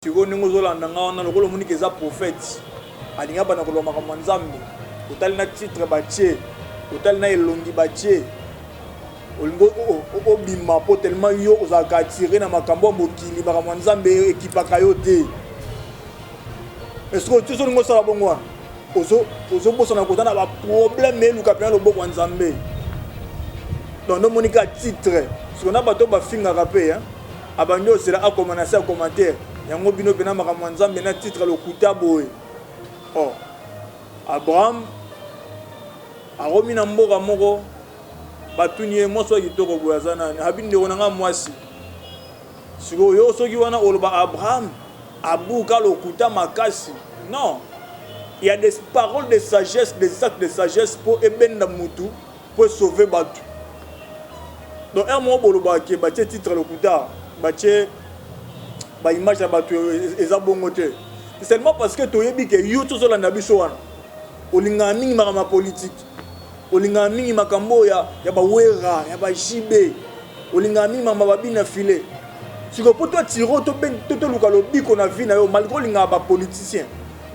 Si vous avez un prophète, il y a un nzambe, il titre bâtier, il y a elongi bâtier, obima po tellement yo ozaka attiré na makambo mokili ba nzambe ekipaka yo te. Est-ce que tu so ngosala bongo ozo bosa na kotana ba problème eluka pena loboko nzambe. Donc no monika titre, ce qu'on a bato ba finga rapé hein. Abanyo sera a commencer à commentaire. Yango bino pena makambo nzambe na titre le kutaboe. Oh. Abraham aromi na mboka moko batunie moso kitoko boyazana habinde onanga mwasi. Siko yo soki wana oloba Abraham abuka lokuta makasi. Non. Il y a des paroles de sagesse, des actes de sagesse pour ebenda mutu pour sauver batu. Donc un mot boloba ke batie titre lokuta, batie ba image ya batu ezabongote. C'est seulement parce que toyebi ke yo to la nabiso wana. Olinga mingi makama politique. Olinga mingi makambo ya ba wera, ya ba jibe. Olinga mingi mama babina filet. Si ko poto tiro to ben to luka lobi ko na vie na yo malgré linga ba politicien.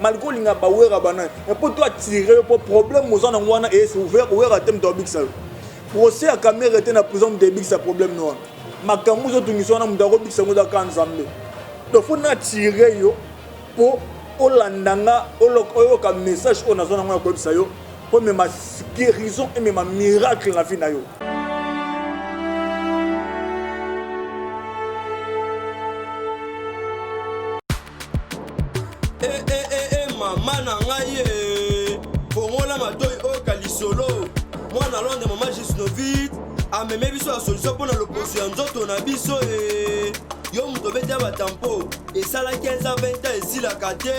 Malgré linga ba wera bana. Mais poto tirer pour problème mozana ngwana et c'est ouvert wera tem to big ça. Procès à caméra était na prison de big ça problème noir. Makambo zo tungiso na mudako big ça ngoda kanzambe. Donc faut na tirer yo pour olandanga oyoka message on a zona ngwana ko bisa yo pour même ma guérison et même ma miracle na vie na yo. Mama na ngai fongola matoyi o kalisolo mwana londe mama Gisnovit ameme biso la solution pour l'opposition ya nzoto na biso yo muto beta batampo esala 15 à 20 ans esilaka te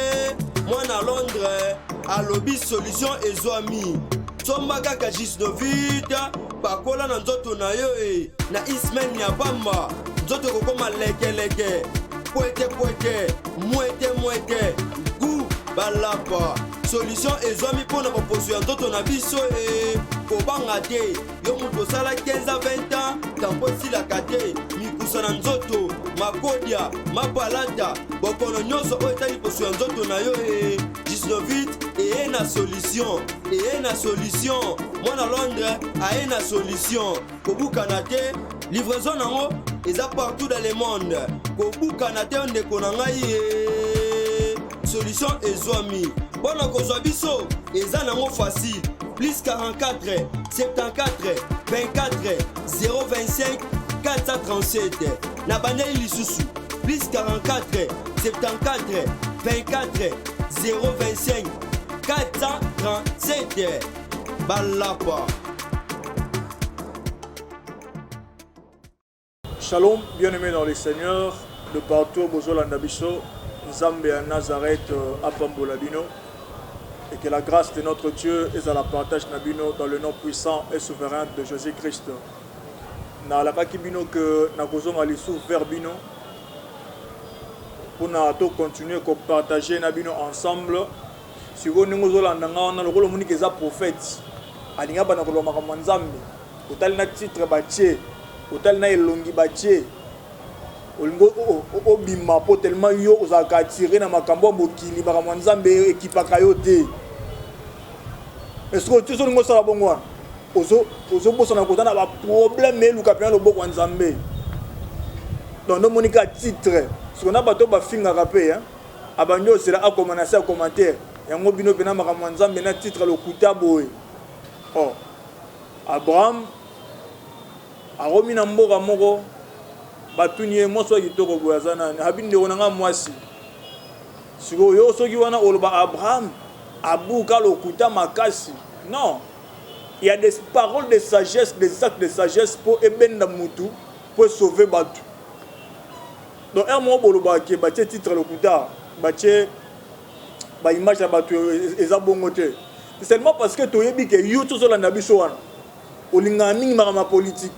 mwana Londres alobi solution ezwami somba kaka Gisnovit bakola na nzoto na yo na ismen ya bamba nzoto kokoma lekeleke poete mwete balapa solution ezwami mpona baposition ya nzoto na biso kobanga te yo mutu osala 15 à 20 ans tampo esilaka te mikusa na nzoto makodia mabalata bokono nyonso oyo etali position ya nzoto na yo Gisnovit eye na solution mwana Londres aye na solution kobukana te livraison nango eza partout dans le monde kobukana te ndeko na ngai solution ezwami bona kozwa biso eza nango facile plus 44 74 24 025 437 na bandeli lisusu plus 44 74 24 025 437 balapa. Shalom, bien-aimés dans les seigneurs de partout Bozolanda Biso, Nzambe à Nazareth à Pambolabino, et que la grâce de notre Dieu est à la partage Nabino dans le nom puissant et souverain de Jésus-Christ. Na la kakibino que na kozonga lisou verbino pour na to continuer ko partager Nabino ensemble. Si vous nous Zolanda na le rôle monique za prophète, alinga bana ko loma ka Nzambe, otal na titre bâtier, otal na elongi bâtier. Obima po tellement yo ozaka attiré na makambo mokili ba nzambe ekipaka yo te. Est-ce que tu so ngosala bongo ozo bosa na kotana ba problème eluka pena loboko nzambe. Donc no monika titre ce qu'on a bato ba finga rapé hein. Abanyo sera a commencer à commentaire yango bino pena makambo nzambe na titre le kutaboe. Oh. Abraham aromi na mboka moko batunie moso kitoko boyazana habinde onanga mwasi. Siko yo soki wana oloba Abraham abuka lokuta makasi. Non. Il y a des paroles de sagesse, des actes de sagesse pour ebenda mutu pour sauver batu. Donc un mot boloba ke batie titre lokuta, batie ba image ya batu ezabongote. C'est seulement parce que toyebi ke yo to la nabiso wana. Olinga mingi makama politique.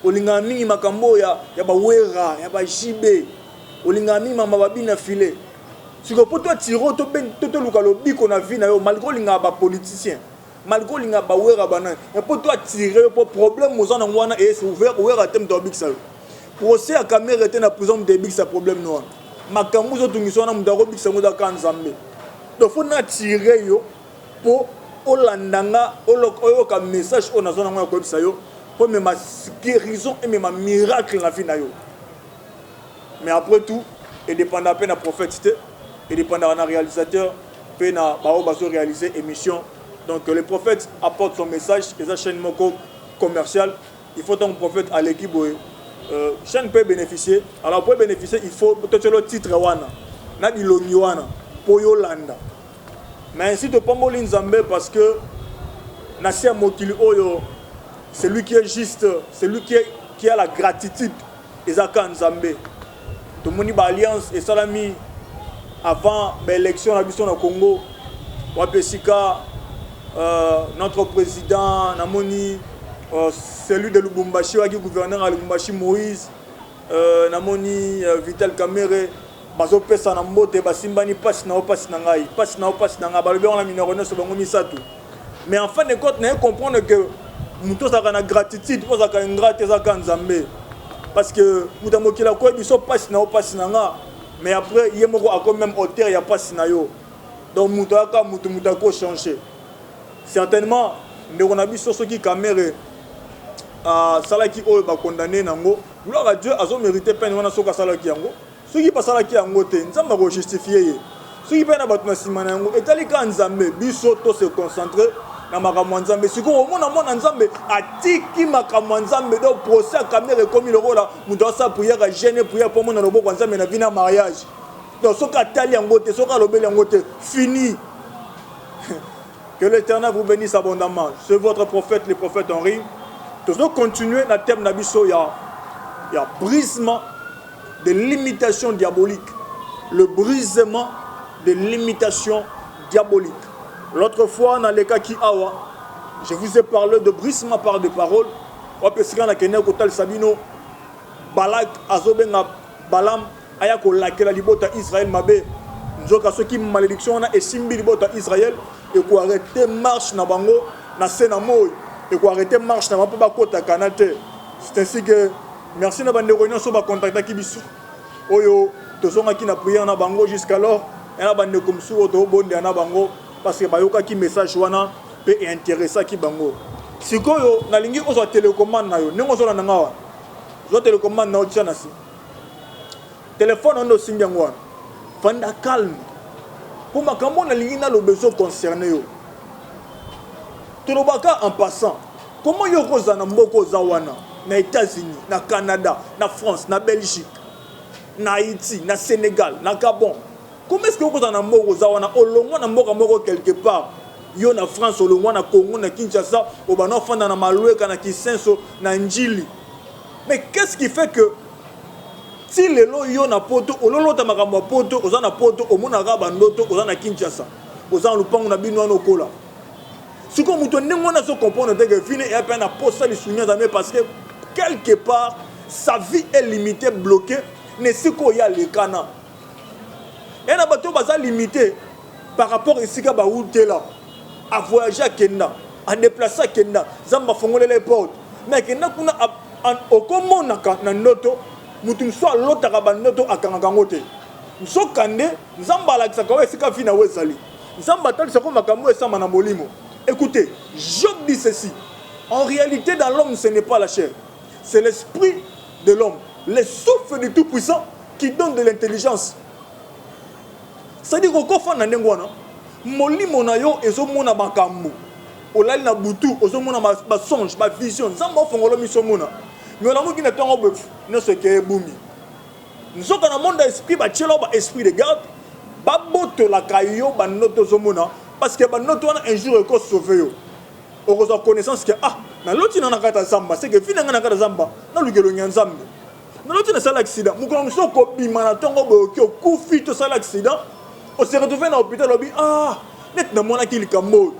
Olinga mingi makambo ya ba wera, ya ba jibe. Olinga mingi mama babina filet. Siko poto tiro to ben to luka lobi ko na vie na yo malgré linga ba politicien. Malgré linga ba wera bana. Mais poto tirer pour problème mozana ngwana et c'est ouvert wera tem to big ça. Procès à caméra était na prison de big ça problème noir. makambo zo tungiso na mutu akobikisa ngo daka nzambe donc faut n'attirer yo pour olandanga oyoka message on azona ngo akobikisa yo pour même ma guérison et même ma miracle na vie na yo. Mais après tout, il dépend de la prophète, il dépend de la réalisateur, il dépend de réaliser émission. Donc le prophète apporte son message, les chaînes commerciales. Il faut un prophète à l'équipe. Chaîne peut bénéficier. Alors pour bénéficier, il faut peut-être le titre wana, na bilongi wana, pour Yolanda. Mais si tu prends molin Zambé parce que Nassia Mokili Oyo, c'est lui qui est juste, c'est lui qui a la gratitude. Ezaka Nzambé. Tout le monde a alliance et salami avant l'élection au Congo. Wapesika, notre président Namoni, celui de Lubumbashi, qui est gouverneur à Lubumbashi, Moïse, Namoni, Vital Kamere, Bazo Pesa Nambote, Basimbani, passe na ngai, passe na balobe on a minorone sur bango misatu. Mais en fin de compte, nous comprendre que nous avons une gratitude, nous avons une gratitude à Nzambe. Parce que nous avons dit que nous passe na mais après il y a même hauteur, il y a pas sinayo. Donc nous avons changé. Certainement, nous avons vu ceux qui caméra salaki oyo ba condamné nango. Gloire à Dieu, azo mérité peine wana soka salaki yango. Ceux qui passent salaki yango te, nzamba ko justifier. Ceux qui peine ba tuna simana yango, etali ka Nzambe, biso to se concentrer na makambo Nzambe. Siko omona Nzambe atiki makambo Nzambe do procès caméra comme le rôle muto sa prière à gêner prière pour mona loboko Nzambe na vina mariage. Donc soka tali yango te, soka lobeli yango te, fini. Que l'Éternel vous bénisse abondamment. C'est votre prophète, le prophète Henri. Nous continuer dans le thème d'Abisso, il y a brisement de l'imitation diabolique. Le brisement de l'imitation diabolique. L'autre fois, dans les cas qui awa, je vous ai parlé de brisement par des paroles. Balak, Azobenga, Balam, Ayako, Lakela, Libota, Israël, Mabé. Nous avons ceux qui malédiction, et Simbi, Libota, Israël. Et qu'on arrête marche na bango na senamoy et qu'on arrête marche na pas kota kanate. C'est ainsi que merci na bande réunion so ba contacter kibisu oyo to songa ki na prière na bango jusqu'alors et na bande comme sou to bonde na bango parce que bayoka ki message wana peut intéresser ki bango sikoyo na lingi ozo télécommande na yo nengo zo na ngawa zo télécommande na otia na si téléphone on do singangwa fanda calme. Pour ma campagne, il y a le besoin concerné. Tout le monde en passant. Comment il y a aux États-Unis, au Canada, en France, en Belgique, en Haïti, au Sénégal, au Gabon? Comment est-ce que vous avez quelque part? Il y a en France, au Congo, au Kinshasa, au Banofan, au Maloué, au Kisenso, au Njili. Mais qu'est-ce qui fait que si les lois yon na poto, au lolo tamakamba poto, aux na poto, au monaga bandoto, aux na Kinshasa, aux en lupango na bino no kola. Ce qu'on moutonne, on a ce comprendre que fini et à peine à poster les souvenirs d'amis parce que quelque part sa vie est limitée, bloquée, mais c'est quoi y a les canards. Et na bateau baza limité par rapport ici à baoute là, à voyager à Kenya, à déplacer à Kenya, zamba fongole les portes. Mais Kenya kuna au comment na noto. Mutum soit l'autre rabanoto à Kangangote. Nous sommes candés, nous sommes balaks à Kawai Sikafina Wesali. Nous sommes battles sur Makambo et Samanamolimo. Écoutez, Job dit ceci. En réalité, dans l'homme, ce n'est pas la chair. C'est l'esprit de l'homme. Le souffle du Tout-Puissant qui donne de l'intelligence. C'est-à-dire qu'au coffre, on a un molimo na yo et zo mona makambo. Olali na butu, ozo mona ma songe, ma vision. Zamba fongolo misomona. Mais on a dit que nous sommes des boumi. Nous sommes dans le monde d'esprit, esprit de garde. Baboto la caillou, banoto zomona. Parce que banoto un jour est sauvé. On a connaissance que na l'autre n'a pas zamba. C'est que finalement n'a pas zamba. Na l'ugelo nyanzambe. Na l'autre n'a pas accident. Nous comme ça ko bimana tongo bokyo kufi to ça l'accident. On s'est retrouvé dans l'hôpital obi net na mona ki likambo.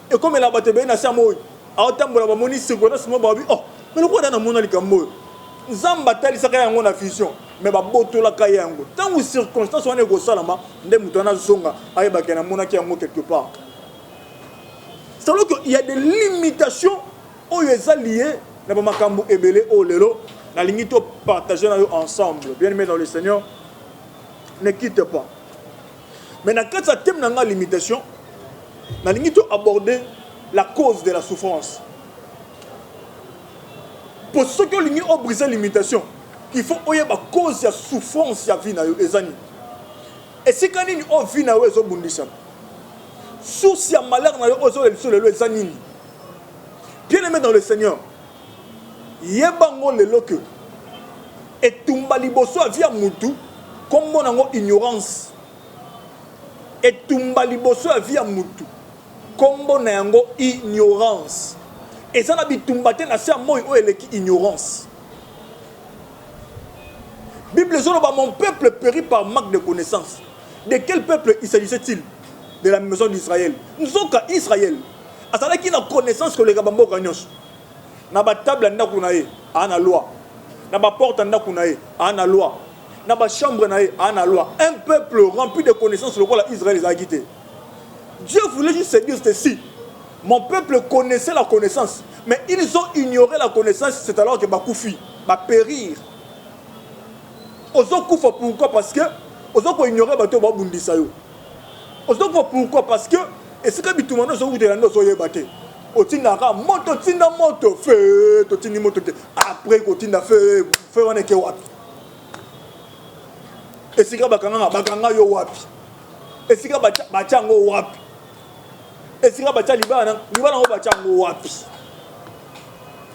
Et comme elle a battu bien na samoy. A otambola ba moni secondaire mo babi mais le roi dans mon alikambo Zamba tali saka yango na vision mais ba boto la kayango tant ou circonstance on est go salama ndé mutana zonga ayeba kana mona ki yango quelque part. C'est alors qu'il y a des limitations où ils sont liés na ba makambo ebele o lelo na lingi to partager na yo ensemble bien aimé dans le Seigneur ne quitte pas. Mais dans ce thème, dans la limitation, nous allons aborder la cause de la souffrance. Pour ceux qui ont brisé la limitation, il faut qu'il y ait une cause de la souffrance de la vie. Et si quand on a vie, source de malheur, bien aimé dans le Seigneur, il y a un que et tumbali boso avia mutu comme mon ignorance et tumbali boso avia mutu comme mon ignorance et ça n'a bitumbate na sia moi o eleki ignorance. Bible dit mon peuple périt par manque de connaissance. De quel peuple il s'agissait-il? De la maison d'Israël. Nous sommes qu'à Israël. À ça qui n'a connaissance que les gabambo gagnos. Na ba table nda kunaye ana loi. Na ba porte nda kunaye ana loi. Na ba chambre naye ana loi. Un peuple rempli de connaissances le roi Israël les a quittés. Dieu voulait juste se dire ceci. Mon peuple connaissait la connaissance, mais ils ont ignoré la connaissance, c'est alors que bakoufi va périr. Pourquoi? Parce que ils ont ignoré bateau ba bundisa yo. Pourquoi? Parce que et c'est que bitumano so de la no so yebate. Otinaka moto tinda moto fe to tini moto après ko tinda fe on est que wapi. Et c'est que bakanga yo wapi. Et c'est que bachango wapi. Et c'est que libana o bachango wapi.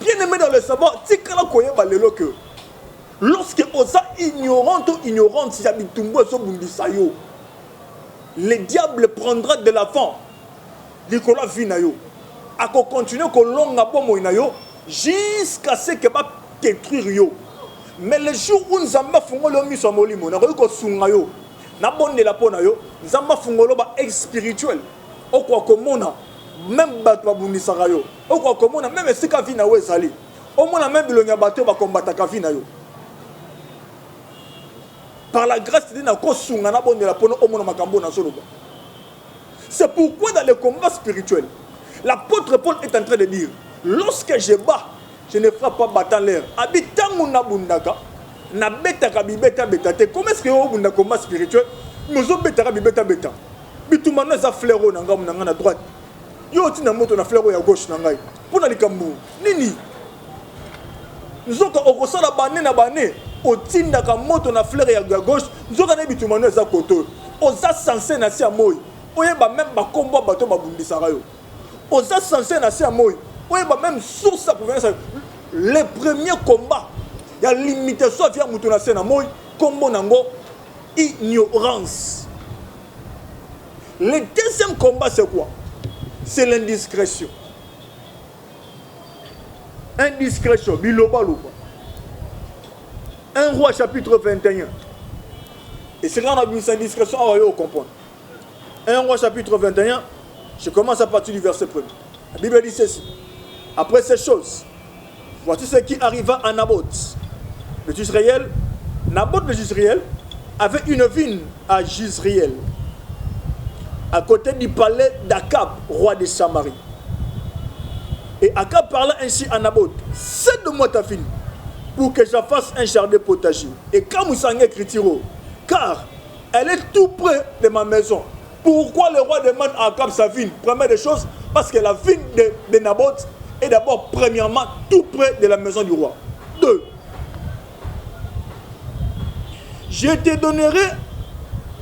Bien aimé dans le savoir, tikala koye balelo que lorsque osa ignorante ou ignorante si habitumbo so bundisa yo, le diable prendra de l'enfant likola vina yo a continuer ko longa bomo ina yo jusqu'à ce que va détruire yo. Mais le jour où nzamba fungolo miso molimo na ko sunga yo na bonde la pona yo nzamba fungolo ba spirituel o kwa komona même bato babundisa yo o kwa komona même sika vina we sali o mona même bilonya bato ba combattre ka vina yo par la grâce de Dieu na ko sunga na bonde la pona o mona makambo na soloba. C'est pourquoi dans le combat spirituel, l'apôtre Paul est en train de dire, lorsque je bats, je ne ferai pas battre l'air. Habitant na bundaka, na beta kabibeta beta. Comment est-ce que vous avez un combat spirituel? Nous avons beta kabibeta beta. Bitumano za fléau na ngam na droite. Yo tina moto na fléau ya gauche na ngai. Pour na likambu. Nini? Nous avons au la bané na bané. Au tinda ka moto na fléau ya gauche. Nous avons bitumano za koto. Oza censé na sia moi. Oyeba même ba combat bato babundisa yo. Oza censé na sia moi. Oyeba même source ça pour venir le premier combat. Il y a limitation via mutu na sena moi combo nango ignorance. Le deuxième combat c'est quoi? C'est l'indiscrétion. Indiscrétion biloba loba. 1 Roi chapitre 21. Et c'est là on a mis indiscrétion on va comprendre. 1 Roi chapitre 21, je commence à partir du verset 1. La Bible dit ceci. Après ces choses, voici ce qui arriva à Naboth, le Jezréel. Naboth le Jezréel avait une vigne à Jezréel, à côté du palais d'Akab, roi de Samarie. Et Akab parla ainsi à Naboth, cède-moi ta vigne, pour que j'en fasse un jardin potager. Et quand Moussangé Kritiro, car elle est tout près de ma maison. Pourquoi le roi demande à Akab sa vigne? Première des choses, parce que la vigne de Naboth est d'abord, premièrement, tout près de la maison du roi. 2. Je te donnerai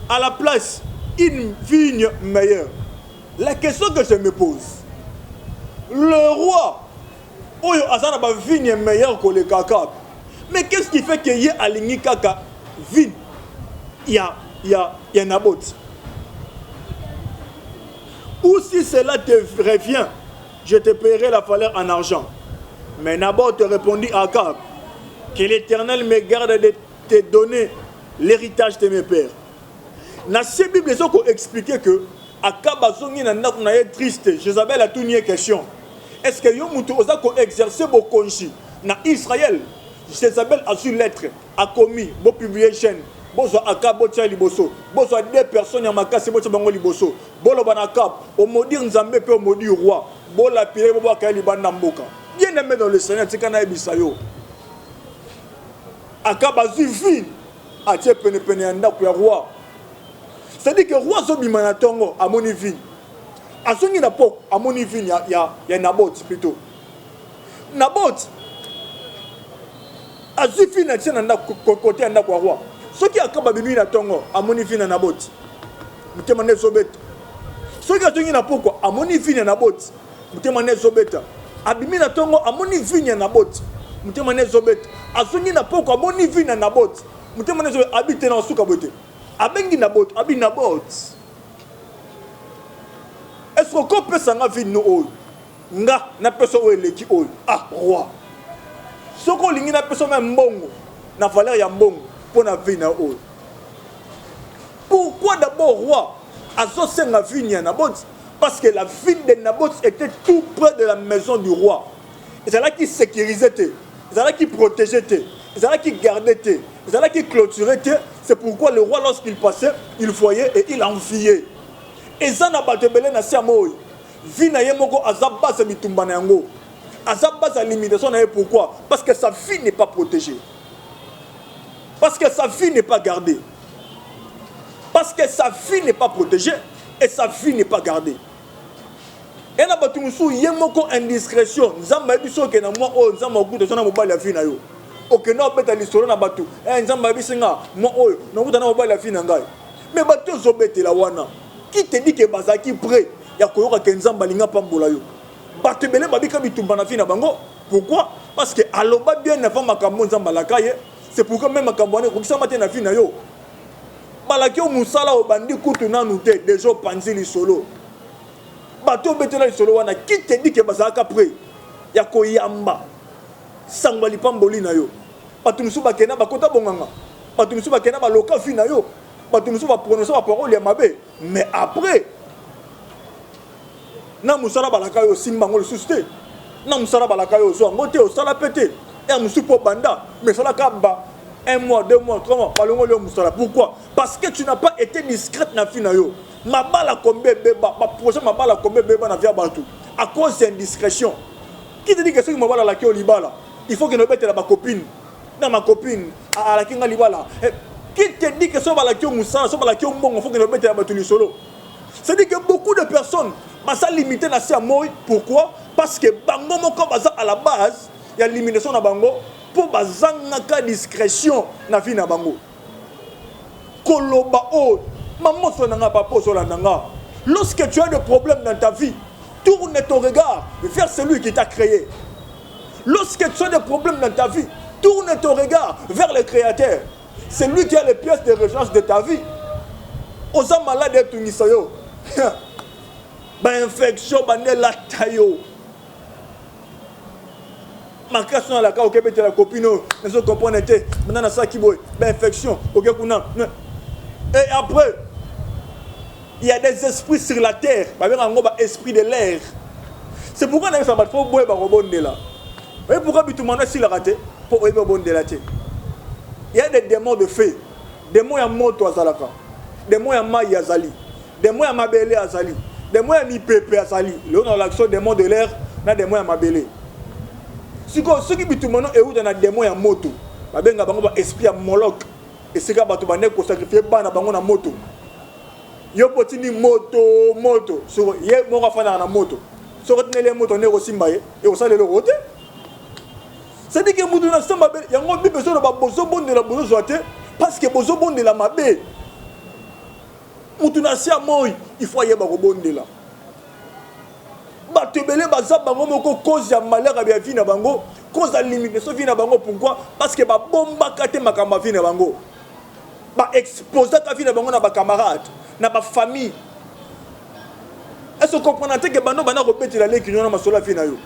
à la place une vigne meilleure. La question que je me pose, le roi, Oyo Azana ba vigne meilleure que le Akab. Mais qu'est-ce qui fait qu'il y ait aligné Kaka vigne? Il y a Naboth. Ou si cela te revient, je te paierai la valeur en argent. Mais Naboth répondit à Akab, que l'Éternel me garde de te donner l'héritage de mes pères. Dans cette Bible, ils ont expliqué que Akab a triste. Jézabel a tout nié question. Est-ce que Yomutu a exercé vos conchis dans Israël? Jézabel a su l'être, a commis, a publié chaîne. Bozo Akab botia liboso. Bozo 2 personnes ya makasi botia bango liboso. Bolo banakab au maudire Nzambe pe au maudire roi. Bola pire bobo ka libanda mboka. Bien aimé dans le Seigneur tikana ebisayo. Akab azu vie atie pene ya ndako ya roi. C'est-à-dire que roi zobima na tongo amoni vigne. Azongi na poko amoni vigne ya Naboth plutôt. Naboth azwi vigne atie na ndako côté ya ndako ya roi. Soki akaba bimi na tongo amoni vigne na Naboth. Mutema ne zobeta. Soki azongi na poko amoni vigne ya Naboth. Mutema ne zobeta. Abimi na tongo amoni vigne ya Naboth. Mutema ne zobeta. Azongi na poko amoni vigne ya Naboth. Mutema ne zobeta habite na suka bote. Abengi Naboth, abi Naboth. Est-ce qu'on peut s'en vie no oil? Nga na personne oil leki oil. Ah roi. Soko lingi na personne même mbongo na valeur ya mbongo pour na vie na oil. Pourquoi d'abord roi azo senga vigne ya Naboth? Parce que la vigne de Naboth était tout près de la maison du roi. Et c'est là qui sécurisait, c'est là qui protégeait, c'est là qui gardait, c'est là qui clôturait. C'est pourquoi le roi, lorsqu'il passait, il voyait et il enfuyait. Et ça n'a pas de belé na siamoy. Vina yemoko azabasa bitumba na yango. Azabasa limitation na pourquoi? Parce que sa vie n'est pas protégée. Parce que sa vie n'est pas gardée. Parce que sa vie n'est pas protégée et sa vie n'est pas gardée. Et na batumusu yemoko indiscrétion. Nzamba biso ke na moi o nzamba okuta sona mobali ya vina yo. Ok, non, peut-être l'histoire na batu. Eh, nzamba bisinga, moi oyo, non vous na mobali la fille ngai. Mais batu zobete la wana. Qui te dit que bazaki prêt ya koyoka ke nzamba linga pambola yo. Batu belé babika bitumba na fille na bango. Pourquoi? Parce que aloba bien na fama kambo nzamba la kaye. C'est pourquoi même makambo ne kokisa maté na fille na yo. Balaki o musala o bandi kutu na nuté déjà panzi li solo. Batu bete la solo wana. Qui te dit que bazaka prêt ya koyamba? Sangwali pamboli na yo. Batumusu bakena bakota bonganga. Batumusu bakena baloka fi na yo. Batumusu ba prononcer ba parole ya mabe. Mais après na musala balaka yo simba ngolo susté. Na musala balaka yo zo ngote o sala pété. Et musu po banda, mais sala kamba 1 mois, 2 mois, 3 mois, balongo le musala. Pourquoi? Parce que tu n'as pas été discrète na fi na yo. Ma bala kombe beba, ma projet ma bala kombe beba na via batu. À cause d'indiscrétion. Qui te dit que ce qui m'a bala la ki olibala? Il faut que nous mettons ma copine. Dans ma copine, à la Kinga Libala. Qui te dit que ce soit la Kyo Moussa, ce soit la Kyo Mbong, il faut que nous mettons la Batuli Solo. C'est-à-dire que beaucoup de personnes sont limitées à ça. Pourquoi? Parce que Bango Moko à la base, il y a l'élimination de Bango pour Bazanga discrétion na vie na Bango. Koloba O, maman sonanga papa solananga. Lorsque tu as des problèmes dans ta vie, tourne ton regard vers celui qui t'a créé. Lorsque tu as des problèmes dans ta vie, tourne ton regard vers le Créateur. C'est lui qui a les pièces de rechange de ta vie. Osa malade et tunisayo. Ba infection bané la tayo. Ma question à la cas au Québec de la copine, nous comprenons maintenant ça qui boy, ba infection, OK kuna. Et après il y a des esprits sur la terre, ba benga esprit de l'air. C'est pourquoi on a ça ba faut boy ba rebonde là. Vous voyez pourquoi Bitumana s'il a raté? Pour aimer bon délaté. Il y a des démons de feu. Des démons à moto à Zalaka. Des démons à maï à Zali. Des démons à mabélé à Zali. Des démons à mi-pépé à Zali. Là, on a l'action des démons de l'air, on a des démons à mabélé. Ce qui Bitumana est où dans des démons à moto. Il y a un esprit à Moloch. Et c'est quand on a sacrifié bana bango na moto. Yo potini moto. So ye mo ka fana na moto. So retenez moto ne rosimbaye et on sale le roté. C'est-à-dire que nous avons besoin de la bonne joie parce que nous avons besoin de la mabé. Nous avons il faut y avoir bon de la. Batebele baza bango cause ya malheur ya vie na bango, cause ya limitation vie na bango. Pourquoi? Parce que ba bomba kate makamba vie na bango. Ba exposer ta vie na bango na ba camarades, na ba famille. Est-ce que vous comprenez que bano bana répéter la leki na masola vie na yo?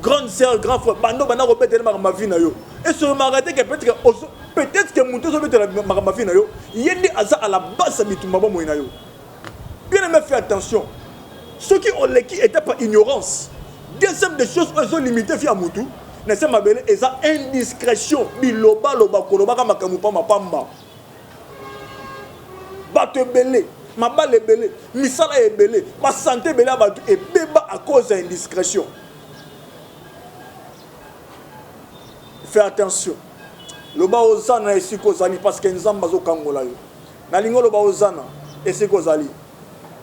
Grande sœur, grand frère, bando bana répéter ma vie na yo. Et ce m'arrêter que peut-être que mon tozo répéter ma vie na yo, yendi aza à la base ça bitumba bo na yo. Bien aimé, fais attention. Ceux qui ont l'équipe étaient pas ignorance. Deuxième des choses, ils ont limité via Moutou. N'est-ce pas belle? Et ça indiscrétion. Biloba loba koloba kama kamupa mapamba. Bate belé, ma balle est belé, misala est belé, ma santé belé et béba à cause d'indiscrétion. Fais attention. loba ozana esiko zali parce que nzambe azokangola yo nalingo loba ozana esiko zali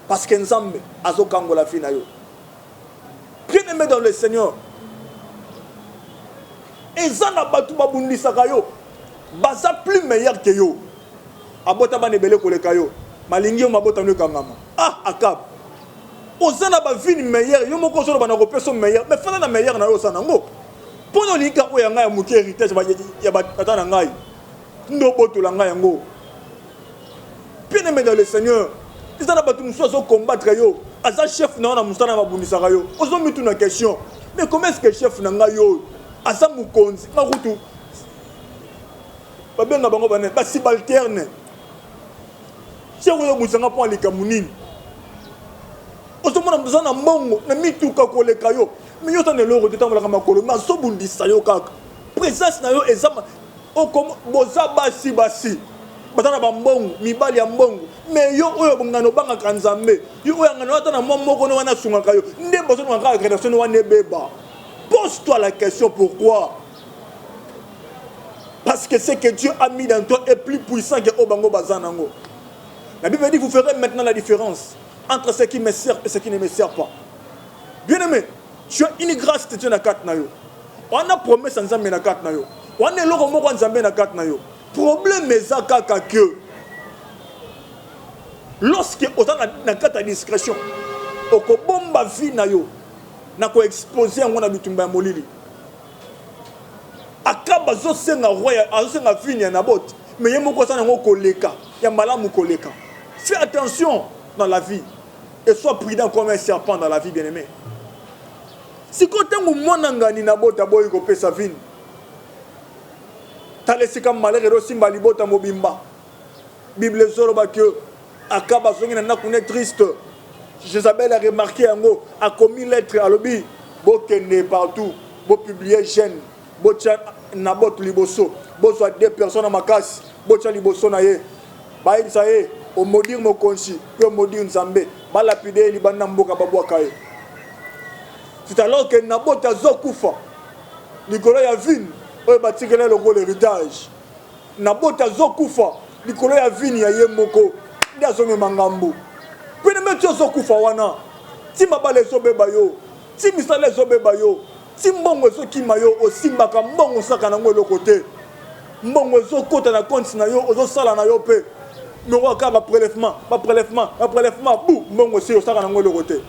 parce que nzambe azokangola fi na yo. Bien aimé dans le Seigneur, ezana batu babundisaka yo baza plus meilleur que yo abota bana ebele koleka yo malingi yo mabota no kangama akab ozana ba vie meilleur yo moko zo bana kopesa meilleur mais fana na meilleur na yo sana ngo pono lika oya ngai muke héritage ya batata na ngai ndo botola ngai ngo. Bien aimé dans le Seigneur, ezana batu muso combattre yo aza chef na na musana babundisaka yo ozo mitu na question mais comment est-ce que chef na ngai yo asa mukonzi makutu babenga bango bane ba subalterne cheko yo musanga po alika munini osomona mzana mbongo na mituka koleka yo mais yo tane loko tetambola kama kolo ma so bundisa yo kaka présence na yo ezama o comme boza basi batana ba mbongo mibali ya mbongo mais yo oyo bongano banga kanzambe yo oyo ngano atana moko no wana sungaka yo nde bozo no ngaka création wana ebeba. Pose-toi la question pourquoi? Parce que ce que Dieu a mis dans toi est plus puissant que Obango Bazanango. La Bible dit vous ferez maintenant la différence entre ce qui me sert et ce qui ne me sert pas. Bien aimé, tu as une grâce de Dieu na kat na yo. On a promesse en Zambé na kat na yo. On est loko moko en Zambé na kat na yo. Problème est kaka que lorsque on a na kat à discrétion, oko bomba vie na yo. Na ko exposer ngona bitumba molili akaba zo senga roya azosenga fini na bot mais yemoko sana ngo koleka ya malamu koleka. Fais attention dans la vie et sois prudent comme un serpent dans la vie, bien-aimé. Si côté mona ngani na bota boy ko pesa vini tale sika malere simba libota mobimba Bible zoroba que akaba zongina na kune triste. Jézabel a remarqué en haut, a commis lettre à l'objet, bokende partout, bo publier jeune, bo tcha nabot liboso, bo soit deux personnes à ma casse, bo tcha liboso na ye, ba il sa ye, o modir mo konchi, o modir nzambe, ba lapide libana mboka babwa kaye. C'est alors que nabot a zokufa, likolo ya vin, o batikele logo l'héritage. Nabot a zokufa, likolo ya vin ya ye moko, nda zo mangambo. Puis ne mettez pas kufa wana. Si mabale zo beba yo, si misale zo beba yo, si mbongo zo kima yo, o simbaka mbongo saka na ngwe lokote. Mbongo zo kota na compte na yo, ozo sala na yo pe. Mero ka ba prélèvement, bou, mbongo si yo saka na ngwe lokote.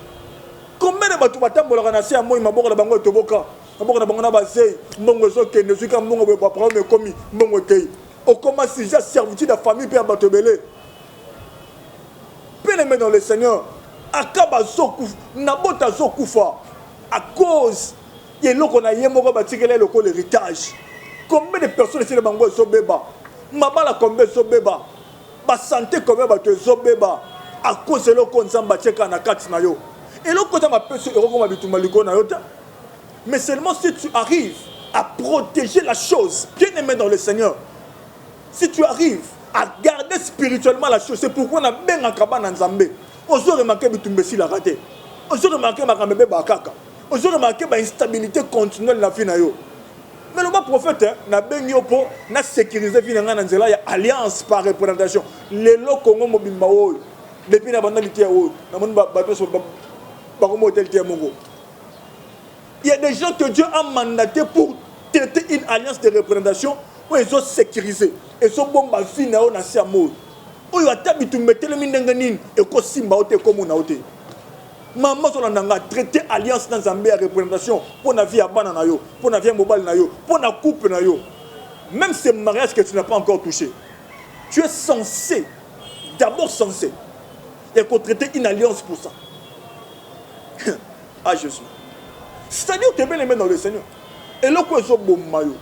Combien de batu batambola na sia moi maboko na bango toboka. Maboko na bango na bazei, mbongo zo kende zuka mbongo be ba problème komi, mbongo kei. O commence déjà servitude de famille pe bato belé. Bien-aimé dans le Seigneur, akaba zokufa, nabota zokufa, à cause de l'eau a yemoko batikele loko l'héritage. Combien de personnes ici le bango zobeba, mabala combien zobeba, ba santé combien bato zobeba, à cause de l'eau qu'on zamba tcheka na kat na yo. Et l'eau qu'on zamba peso eroko mabitumba liko na yo. Mais seulement si tu arrives à protéger la chose, bien-aimé dans le Seigneur, si tu arrives à garder spirituellement la chose, c'est pourquoi on a bien un cabane en Zambé. On a remarqué que tu la raté. On a remarqué que tu bakaka. On a remarqué que l'instabilité continuelle dans la vie. Mais le prophète n'a bien eu pour sécuriser la alliance par représentation. Les lots Congo mobimba depuis la banalité il y a des gens que Dieu a mandaté pour traiter une alliance de représentation. Ils ont sécurisé. Ils ont bon vie na on a si amour. Oyo atabi tu mettre le mindenga nini et ko simba ote comme na ote. Maman so nanga traiter alliance dans Zambie à représentation pour na vie à bana na yo, pour na vie mobile na yo, pour na couple na yo. Même ces mariages que tu n'as pas encore touché. Tu es censé d'abord censé et qu'on traiter une alliance pour ça. Ah Jésus. C'est-à-dire que tu es bien aimé dans le Seigneur. Et là quoi so bon mayo.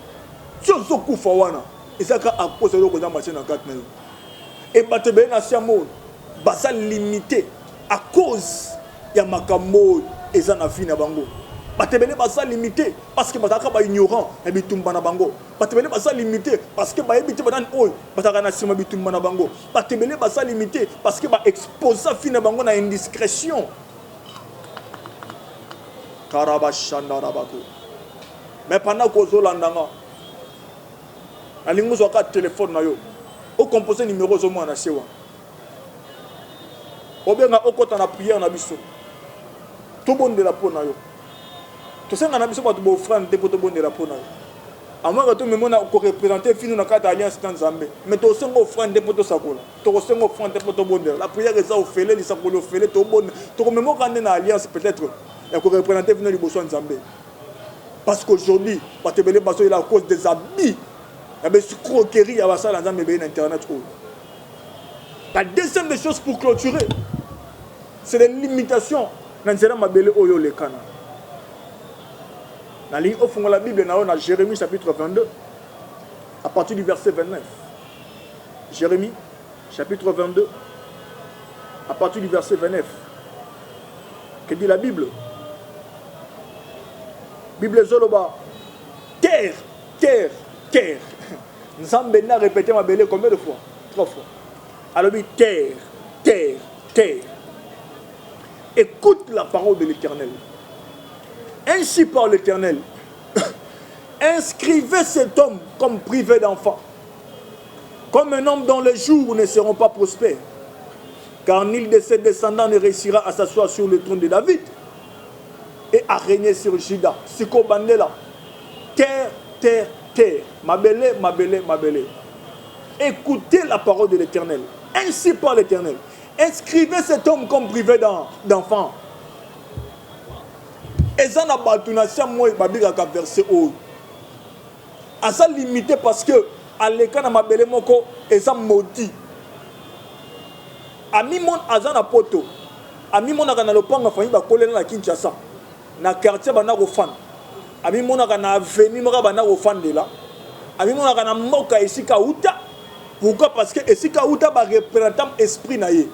Si on se coupe wana, et ça a posé le côté marché dans 4 minutes. Et batebe na siamo, basa limité à cause ya makambo et ça na vie na bango. Batebe basa limité parce que bataka ba ignorant et bitumba na bango. Batebe basa limité parce que ba ebité badan oy, bataka na sima bitumba na bango. Batebe basa limité parce que ba exposer vie na bango na indiscrétion. Karabashanda rabako. Mais pendant que zo landanga alingo zo ka téléphone na yo o composer numéro zo mwana sewa obenga okota na prière na biso to bondela po na yo to senga na biso ba to bo offrande te po to bondela po na yo amwa ka to memona ko représenter finu na kata alliance dans Nzambe mais to senga offrande te po to sakola to senga offrande te po to bondela la prière eza ofele li sakola ofele to bonne to memo ka na alliance peut-être ya ko représenter finu liboso Nzambe parce qu'aujourd'hui ba te belé baso il à cause des habits ya be escroquerie ya basala Nzambe be na internet. La deuxième des choses pour clôturer, c'est les limitations. Nanzera mabele oyo le kana. Na ligne au fond de la Bible, na Jérémie chapitre 22, à partir du verset 29. Jérémie chapitre 22, à partir du verset 29. Que dit la Bible? Bible Zoloba. Terre, terre, terre. Nzambe n'a répété mabele combien de fois? 3 fois. Alors, terre, terre, terre. Écoute la parole de l'Éternel. Ainsi parle l'Éternel. Inscrivez cet homme comme privé d'enfant, comme un homme dont les jours ne seront pas prospères, car nul de ses descendants ne réussira à s'asseoir sur le trône de David et à régner sur Juda. Siko bandela. Terre, terre, terre. Mabele, mabele, mabele. Écoutez la parole de l'Éternel. Ainsi par l'Éternel. Inscrivez cet homme comme privé d'enfant. Et ça n'a pas tout naissant moi babika ka verset haut. À ça limité parce que à l'écran na mabele moko et ça maudit. Ami mon azana poto. Ami mon na lopango famille ba kolela na Kinshasa. Na quartier bana ko fan. Ami mon na avenue moko bana ko fan de là. Ami mon na mboka ici ka uta. Pourquoi? Parce que Esika Outa va représenter l'esprit naïe.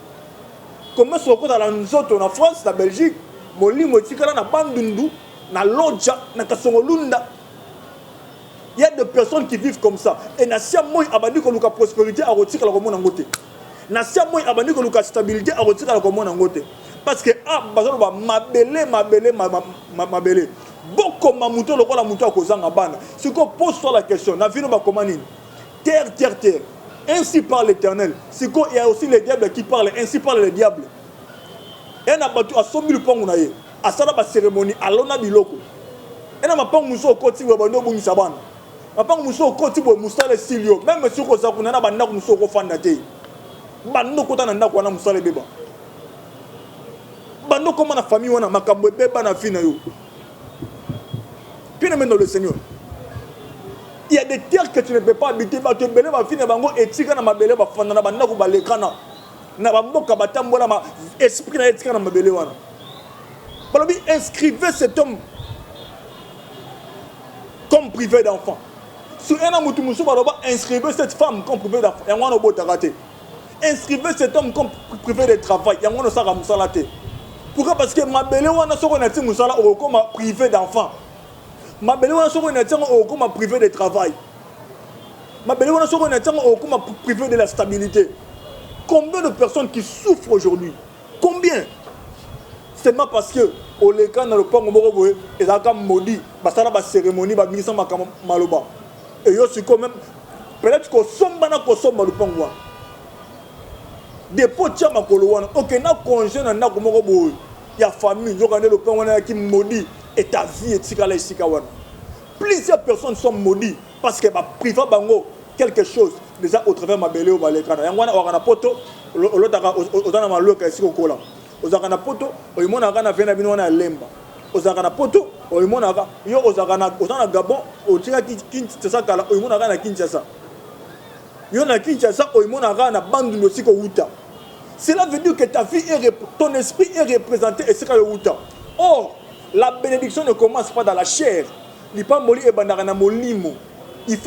Comment se rencontre dans nous en France, la Belgique, Moli Motikala na Bandundu, na Lodja, na Kasongolunda. Il y a des personnes qui vivent comme ça. Et na sia moi abandi ko luka prospérité a retika la komona ngote. Na sia moi abandi ko luka stabilité a retika la komona ngote. Parce que bazalo ba mabele. Boko mamuto lokola muto akozanga bana. Si ko pose-toi la question, na vino ba komani. Terre, terre, terre. Ainsi parle l'Éternel. Il y a aussi les diables qui parlent. Ainsi parle les diables. Et on a battu à 100 000 points. À ça, la cérémonie. À l'on biloko. Et on a pas mousso au côté où on a bon saban. On a pas mousso au côté où on a silio. Même si on a pas mousso au fan d'athée. Bando kota nanda kwa na musale beba. Bando comme na famille wana makambo beba na fina yo. Puis dans le Seigneur. Il y a des terres que tu ne peux pas habiter. Tu peux pas finir bango et tu na mabele ba fanda na banda ko balekana. Na ba mboka batambola ma esprit na etika na mabele wana. Balobi inscrivez cet homme comme privé d'enfant. Sur un amutu musu baloba inscrivez cette femme comme privé d'enfant. Ya ngwana bota raté. Inscrivez cet homme comme privé de travail. Ya ngwana saka musala te. Pourquoi? Parce que mabele wana soko na ti musala o comme privé d'enfant. Ma belle wana soko na tsango o comme privé de travail. Ma belle wana soko na tsango o comme privé de la stabilité. Combien de personnes qui souffrent aujourd'hui? Combien? Seulement parce que au leka na le pango moko boye ezaka maudit basala ba cérémonie ba misa maloba. Et yo c'est quand même peut-être que somba na ko somba le pango wana. Des potes ya makolo wana. OK na congé na ndako moko boye. Ya famille yo kande le pango wana ki maudit. Et ta vie est tirée ici. Plusieurs personnes sont maudites parce que privé bango quelque chose déjà au travers ma belle au balekana. Yangwana orana poto olotaka ozana maloka ici kokola. Ozakana poto oyimona kana vena bino na lemba. Ozakana poto oyimona ka yo ozakana Gabon otika Kinshasa kala oyimona kana Kinshasa. Yo na Kinshasa oyimona kana bandu ndosiko uta. Cela veut dire que ta vie ton esprit est représenté et c'est uta. Or la bénédiction ne commence pas dans la chair. Il faut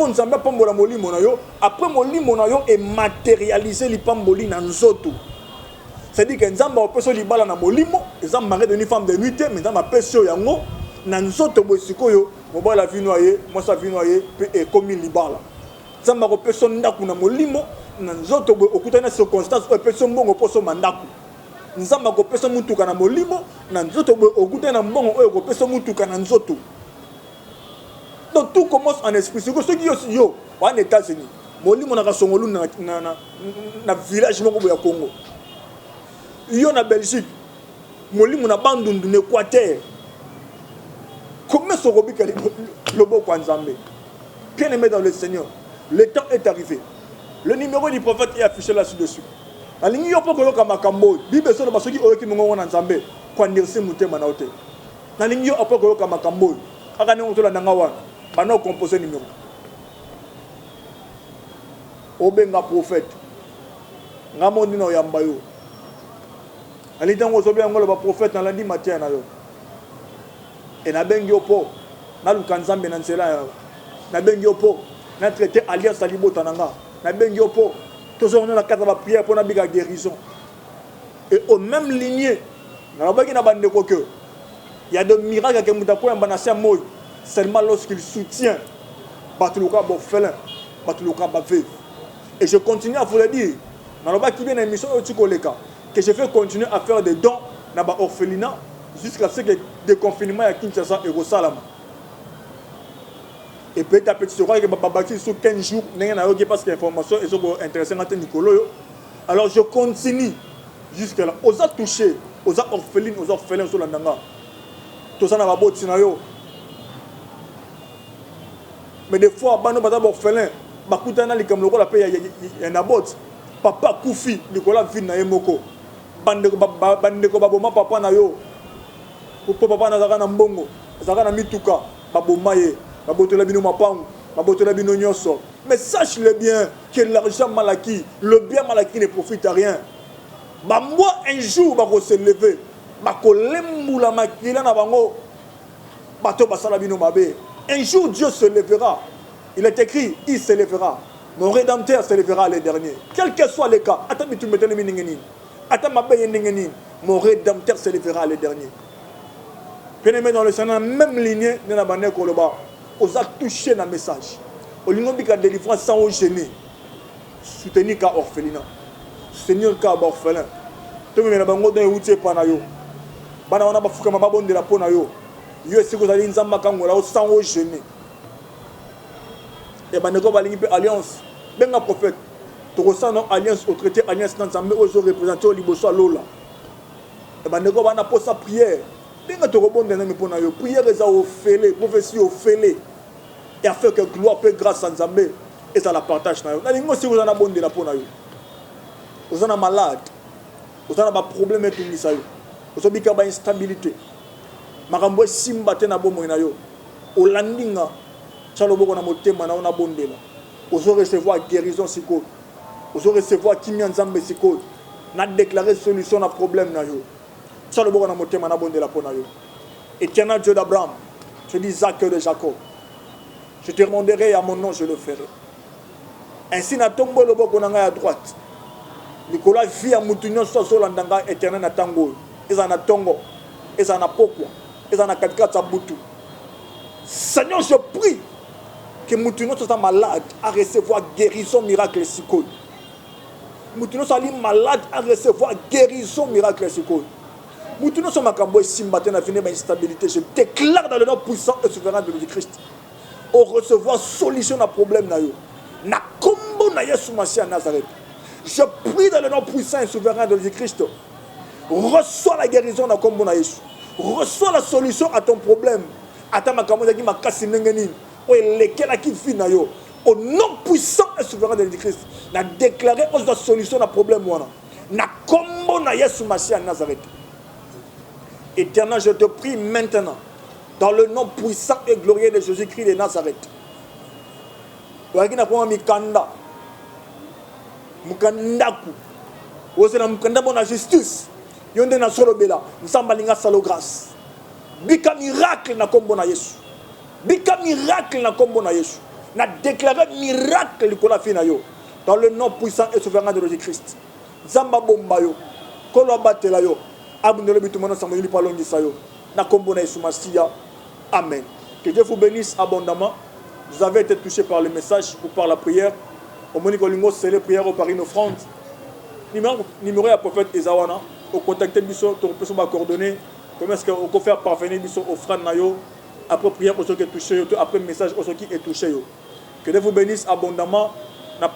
nous savoir pambola molimo na yo. Après molimo na yo est matérialisé li pamboli na nzoto. C'est-à-dire que nzamba opeso li bala na molimo, nzamba mari de une femme de nuit, mais nzamba peso yango na nzoto bosiko yo, mobala vi noyer, moi ça vi noyer et comme li bala. Nzamba opeso ndaku na molimo, na nzoto okutana circonstance opeso mbongo poso mandaku. Nzamba ko pesa mutuka na molimo na nzoto okuta na mbongo oyo ko pesa mutuka na nzoto. Donc tout commence en esprit. C'est que ceux qui yo en États-Unis molimo na kasongolu na village moko ya Congo yo na Belgique molimo na bandundu na Équateur comment se robika le beau Nzambe. Bien aimé dans le Seigneur, le temps est arrivé. Le numéro du prophète est affiché là-dessus. La ligne yo poko yo kama kambo bibe so ba soki oyoki mongo na Nzambe kwa ndirse mutema na ote. Na ligne yo poko yo kama kambo aka ne otola nanga wana bana composer numéro. Obenga prophète ngamondi na yamba yo. Ali tango so bien ngolo ba prophète na lundi matin na yo. Et na bengi opo na lukanzambe na nzela na bengi opo na traité alliance alibota nanga na bengi opo toujours on a la carte de prière pour na biga guérison et au même lignée na baki na bande ko que il y a des miracles que muta ko mbana sa moy seulement lorsqu'il soutient batuluka bofelin batuluka bave et je continue à vous le dire na baki bien émission otikoleka que je vais continuer à faire des dons na ba orphelinat jusqu'à ce que des confinements à Kinshasa et Rosalama. Et petit à petit, je crois que Babaki sur 15 jours, parce que l'information est intéressante à Nicolo. Alors je continue jusqu'à là. Aux a touché, aux a orphelines, aux orphelins sur la Nanga. Tout ça n'a pas beau scénario. Mais des fois, bano bata orphelin, bakutana li comme le la paye y en a bot. Papa Koufi, Nicolas vin na yemoko. Bande ko baboma papa na yo. Papa na zaka na mbongo, zaka na mituka, babomaye, babotola bino mapangu, babotola bino nyonso. Mais sache-le bien que l'argent mal acquis, le bien mal acquis ne profite à rien. Bah moi un jour ba ko se lever, ba ko lembula makila na bango. Bato basala bino mabe. Un jour Dieu se lèvera. Il est écrit, il se lèvera. Mon rédempteur se lèvera les derniers. Quel que soit les cas, attends tu mettais le miningeni. Attends ma paye n'ingeni. Mon rédempteur se lèvera les derniers. Bien-aimé dans le Seigneur, même lignée de la bannière Koloba, on a touché dans le message. Au lieu de délivrance sans gêner, soutenir qu'à orphelinat, soutenir qu'à orphelin. Tout le monde a bango dans les routiers panayo. Bana wana bafuka mababon de la ponayo. Yo est-ce que vous allez nzamba kangola sans gêner. Et baneko balingi pe alliance. Benga prophète. Tu ressens non alliance au traité alliance dans Nzambe aux représentants au liboso à lola. Et baneko bana pour sa prière. Prière est au fêlé, prophétie au fêlé. Et à faire que gloire peut grâce à Nzambe. Et ça la partage. Si vous en avez bon de la peau, vous en avez malade, vous en avez problème avec tout ça. Vous avez une instabilité. Marambo simba tena bomo na yo. Au landinga, chalobo na motema na ona bondela. Vous allez recevoir guérison siko. Vous allez recevoir kimi Nzambe siko. Na déclarer solution à problème na yo. Éternel Dieu d'Abraham, je dis Isaac de Jacob, je te demanderai à mon nom, je le ferai. Ainsi, na tombo le boko nanga à droite. Nicolas vit à Moutounion soit Zolandanga éternel na tango. Ils en a tongo, ils en a pokwa, ils en a katkata boutou. Seigneur, je prie que Moutounion soit malade à recevoir guérison, miracle et psychose. Moutounion soit malade à recevoir guérison, miracle et psychose. Je déclare dans le nom puissant et souverain de Jésus-Christ. Au recevoir solution à problème. Je prie dans le nom puissant et souverain de Jésus-Christ. Reçois la guérison dans Kombo na Yesu. Reçois la solution à ton problème. Au nom puissant et souverain de Jésus-Christ. Je déclare la solution à problème. Na Kombo na Yesu Mashiach Nazareth. Éternel, je te prie maintenant, dans le nom puissant et glorieux de Jésus-Christ de Nazareth. Mukandaku. Ozena mukanda bona justice. Yonde na solo bela. Msambalinga salo grâce. Bika miracle na kombo na Yesu. Bika miracle na kombo na Yesu. Na déclaré miracle likola fina yo. Dans le nom puissant et souverain de Jésus-Christ. Zamba bomba yo. Kolo batela yo. Amen. Que Dieu vous bénisse abondamment. Vous avez été touchés par le message ou par la prière. Au Monique Olingo, c'est les prières au Paris une offrande. Numéro à prophète Ezawana. Au contacter Bisso, tu peux me coordonner. Comment est-ce qu'on peut faire parvenir Bisso offrande Nayo. Après prière, pour ceux qui est touché. Après message, pour ceux qui est touché. Que Que Dieu vous bénisse abondamment.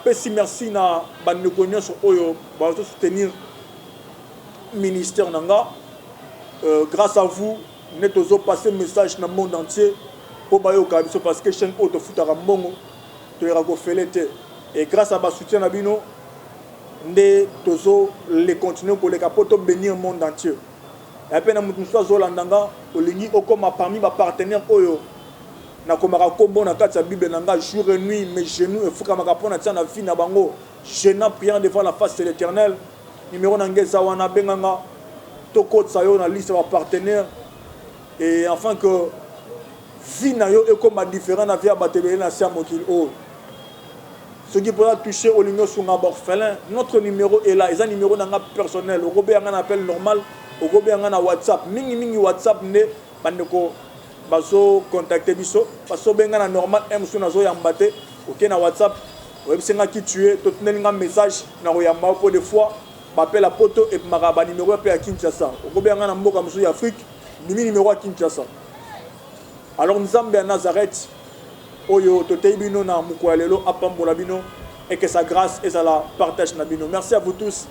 Merci na bandeko sur oyo ba soutenir ministère nanga. Grâce à vous, nous avons passé un message dans le monde entier pour parce que chaîne auto futa mbongo to irako felete et grâce à ba soutien na bino ndé tozo les continuer pour les capoto bénir le monde entier. Et puis na mutu so landanga olingi okoma parmi ba partenaires oyo na komaka kombo na kati ya Bible nanga jour et nuit mes genoux et fuka makapona tia na vie na bango jeûnant priant devant la face de l'Éternel. Numéro nangeza wana benganga toko tsayo na liste de partenaires et enfin que vie na yo et comme différent na vie à batebele na sia mokil o ce qui pourra toucher au ligno sur un orphelin. Notre numéro est là, et un numéro nanga personnel au gobe un appel normal au gobe un WhatsApp mingi WhatsApp ne bandeko bazo contacter biso parce que benga na normal m so nazo yambate OK na WhatsApp websenga qui tuer to tenenga message na royamba pour des fois appelle la poto et maraba numéro pe à Kinshasa au gobe na mboka musu Afrique numéro à Kinshasa. Alors Nzambe à Nazareth oyo totei bino na mukwalelo apambola bino et que sa grâce et sa la partage na bino. Merci à vous tous.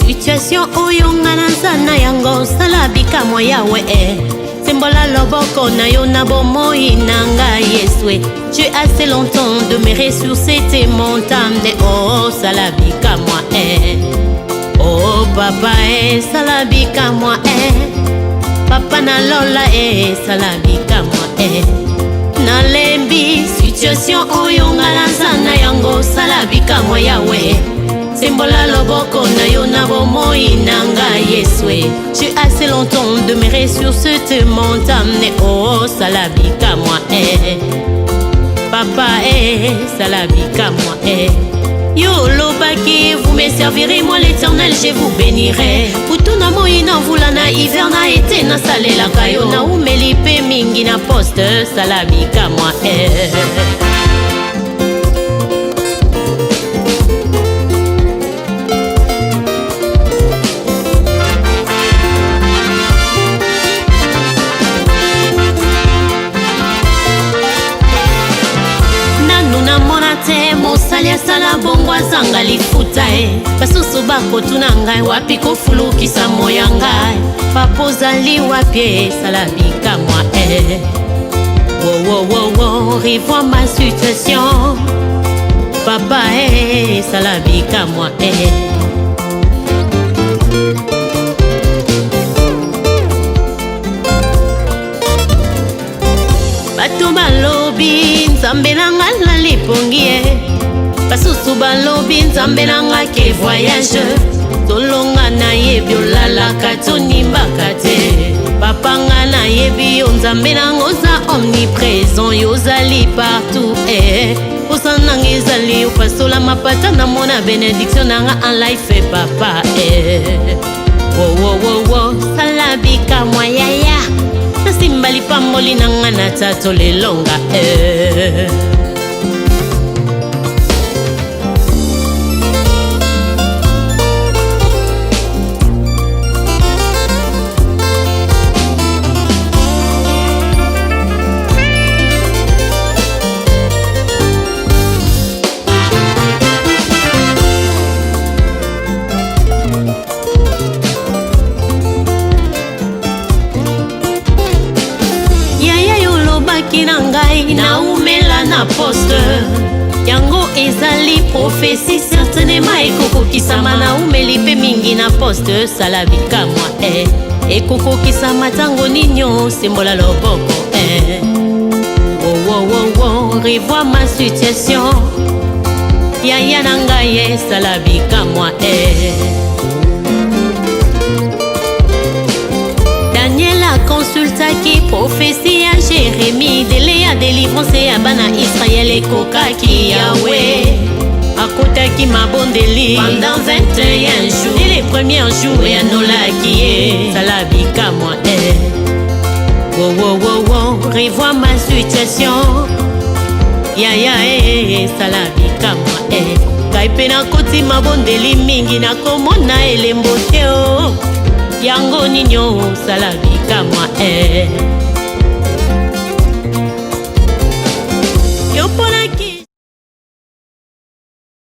Situation oyonga na sana yango salabika moya we Sembola loboko na yo na bomoi nanga yeswe. Tu as assez longtemps de me ressourcer tes montagnes. Oh salabika moi Oh papa salabika moi Papa na lola salabika moi Nalembi situation oyonga na sana yango salabika moya we Sembola loboko na yo na bomoi nanga yeswe. Tu as assez longtemps de me ressources te m'entamener. Oh salabika moi Papa salabika moi Yo lobaki vous me servirez moi l'Éternel je vous bénirai. Putuna moi na vula na hiver na été na salela kayo na umelipe mingi na poste salabika moi Mosali asala bongo azanga lifuta basusu bakotuna ngai wapi kofulukisa moya ngai papa ozali wapi salabika moi Wow, revois ma situation papa salabika moi Bato balobi nzambe nanga na lipongi basusu balobi nzambe nanga ke voyage tolonga na yebi olalaka tonimbaka te papa nga na yebi yo nzambe nanga oza omniprésent yo ozali partout osananga ezali opasola mapata na mona bénédiction nanga en life papa salabika moyaya Simbali pamboli nanga na tato lelonga na umela na poste yango ezali prophétie certainement ekokokisama na umelipe mingi na poste salabika moi ekokokisama tango ninyo sembola loboko revois ma situation yaya na ngai salabika moi consultaki prophétie à Jérémie délai à délivrance à bana Israël et kokaki Yahweh akotaki mabondeli pendant 21 jours. Dès les premiers jours ya nolaki ye sala bikamwa Wow wow wow wow, revois ma situation. Ya ya sala bikamwa Kai pe na koti mabondeli mingi na komona elembo te yango ninyo sala bikamwa